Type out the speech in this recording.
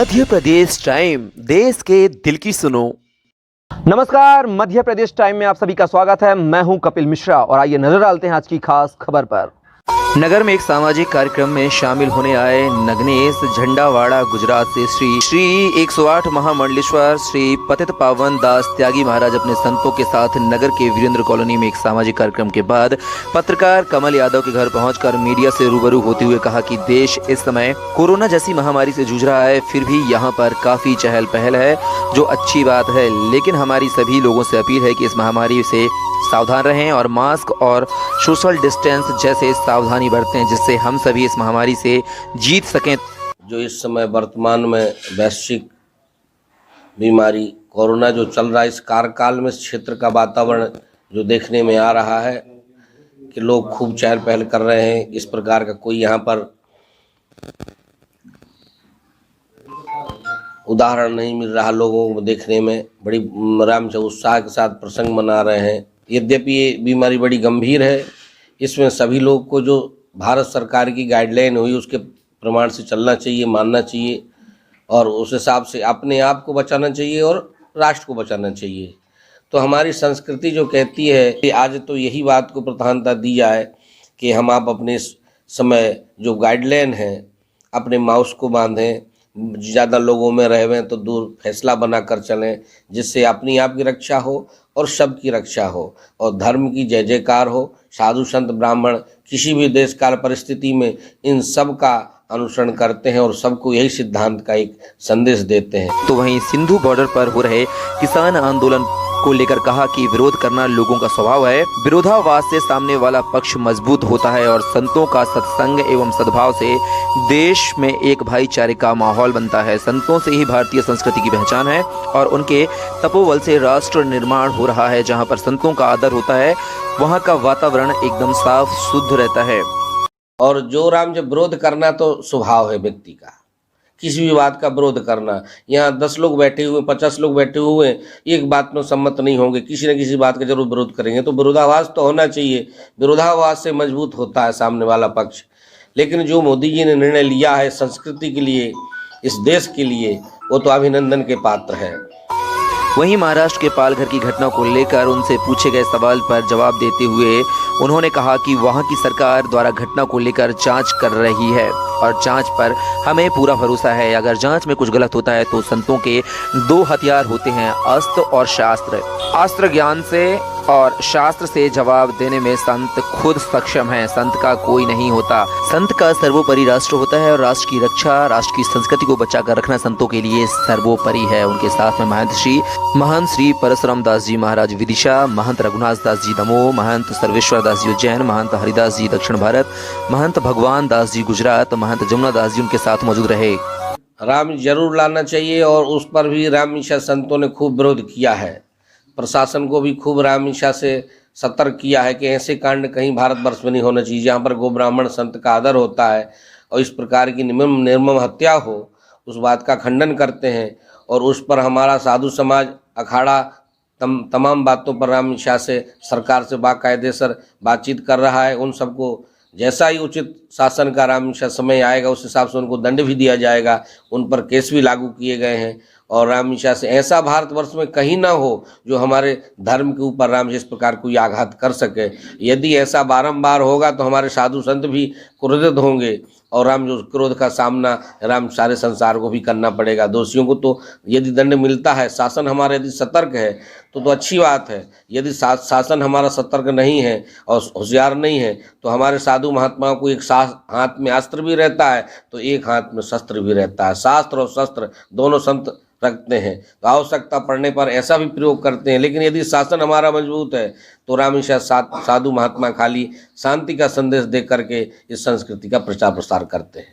Madhya Pradesh time, देश के दिल की सुनो। नमस्कार, मध्य प्रदेश टाइम में आप सभी का स्वागत है। मैं हूं कपिल मिश्रा और आइए नजर डालते हैं आज की खास खबर पर। नगर में एक सामाजिक कार्यक्रम में शामिल होने आए नगनेश झंडावाड़ा गुजरात से श्री 108 महामंडलेश्वर श्री पतित पावन दास त्यागी महाराज अपने संतों के साथ नगर के वीरेंद्र कॉलोनी में एक सामाजिक कार्यक्रम के बाद पत्रकार कमल यादव के घर पहुंचकर मीडिया से रूबरू होते हुए कहा कि देश इस समय कोरोना जैसी महामारी से जूझ रहा है, फिर भी यहाँ पर काफी चहल पहल है, जो अच्छी बात है। लेकिन हमारी सभी लोगों से अपील है कि इस महामारी से सावधान रहें और मास्क और सोशल डिस्टेंस जैसे सावधानी बरतें, जिससे हम सभी इस महामारी से जीत सकें। जो इस समय वर्तमान में वैश्विक बीमारी कोरोना जो चल रहा है, इस कार्यकाल में इस क्षेत्र का वातावरण जो देखने में आ रहा है कि लोग खूब चहल पहल कर रहे हैं। इस प्रकार का कोई यहाँ पर उदाहरण नहीं मिल रहा। लोगों को देखने में बड़ी आराम से उत्साह के साथ प्रसंग मना रहे हैं। यद्यपि ये बीमारी बड़ी गंभीर है, इसमें सभी लोग को जो भारत सरकार की गाइडलाइन हुई उसके प्रमाण से चलना चाहिए, मानना चाहिए और उस हिसाब से अपने आप को बचाना चाहिए और राष्ट्र को बचाना चाहिए। तो हमारी संस्कृति जो कहती है कि आज तो यही बात को प्रधानता दी जाए कि हम आप अपने समय जो गाइडलाइन है अपने माउस को बांधें, ज़्यादा लोगों में रहें तो दूर फैसला बनाकर चलें, जिससे अपनी आप की रक्षा हो और सबकी रक्षा हो और धर्म की जय जयकार हो। साधु संत ब्राह्मण किसी भी देश काल परिस्थिति में इन सब का अनुसरण करते हैं और सबको यही सिद्धांत का एक संदेश देते हैं। तो वहीं सिंधु बॉर्डर पर हो रहे किसान आंदोलन को लेकर कहा कि विरोध करना लोगों का स्वभाव है, विरोधाभास से सामने वाला पक्ष मजबूत होता है और संतों का सत्संग एवं सद्भाव से देश में एक भाईचारे का माहौल बनता है। संतों से ही भारतीय संस्कृति की पहचान है और उनके तपोबल से राष्ट्र निर्माण हो रहा है। जहां पर संतों का आदर होता है, वहां का वातावरण एकदम साफ शुद्ध रहता है। और जो राम जब विरोध करना तो स्वभाव है व्यक्ति का, किसी भी बात का विरोध करना। यहाँ 10 लोग बैठे हुए, 50 लोग बैठे हुए, एक बात में सम्मत नहीं होंगे, किसी न किसी बात का जरूर विरोध करेंगे। तो विरोधाभास तो होना चाहिए, विरोधाभास से मजबूत होता है सामने वाला पक्ष। लेकिन जो मोदी जी ने निर्णय लिया है संस्कृति के लिए, इस देश के लिए, वो तो अभिनंदन के पात्र है। वहीं महाराष्ट्र के पालघर की घटना को लेकर उनसे पूछे गए सवाल पर जवाब देते हुए उन्होंने कहा कि वहां की सरकार द्वारा घटना को लेकर जांच कर रही है और जांच पर हमें पूरा भरोसा है। अगर जांच में कुछ गलत होता है तो संतों के 2 हथियार होते हैं, अस्त्र और शास्त्र। अस्त्र ज्ञान से और शास्त्र से जवाब देने में संत खुद सक्षम है। संत का कोई नहीं होता, संत का सर्वोपरि राष्ट्र होता है और राष्ट्र की रक्षा, राष्ट्र की संस्कृति को बचाकर रखना संतों के लिए सर्वोपरि है। उनके साथ में महंत श्री परशुराम दास जी महाराज विदिशा, महंत रघुनाथ दास जी दमोह, महंत सर्वेश्वर दास जी उज्जैन, महंत हरिदास जी दक्षिण भारत, महंत भगवान दास जी गुजरात, महंत जमुना दास जी उनके साथ मौजूद रहे। राम जरूर लाना चाहिए और उस पर भी रामनिशा संतों ने खूब विरोध किया है। प्रशासन को भी खूब रामनिशा से सतर्क किया है कि ऐसे कांड कहीं भारतवर्ष में नहीं होना चाहिए जहाँ पर गो ब्राह्मण संत का आदर होता है और इस प्रकार की निर्मम हत्या हो, उस बात का खंडन करते हैं। और उस पर हमारा साधु समाज अखाड़ा तमाम बातों पर रामनिशा से सरकार से बाकायदे सर बातचीत कर रहा है। उन सबको जैसा ही उचित शासन का रामनिशा समय आएगा उस हिसाब से उनको दंड भी दिया जाएगा, उन पर केस भी लागू किए गए हैं। और रामनिशा से ऐसा भारतवर्ष में कहीं ना हो जो हमारे धर्म के ऊपर राम जिस प्रकार कोई आघात कर सके। यदि ऐसा बारंबार होगा तो हमारे साधु संत भी क्रोधित होंगे और राम जो क्रोध का सामना राम सारे संसार को भी करना पड़ेगा। दोषियों को तो यदि दंड मिलता है, शासन हमारा यदि सतर्क है तो अच्छी बात है। यदि शासन हमारा सतर्क नहीं है और होशियार नहीं है तो हमारे साधु महात्माओं को एक हाथ में अस्त्र भी रहता है तो एक हाथ में शस्त्र भी रहता है। शास्त्र और शस्त्र दोनों संत रखते हैं तो आवश्यकता पड़ने पर ऐसा भी प्रयोग करते हैं। लेकिन यदि शासन हमारा मजबूत है तो रामनिशा साधु महात्मा खाली शांति का संदेश दे करके इस संस्कृति का प्रचार प्रसार करते हैं।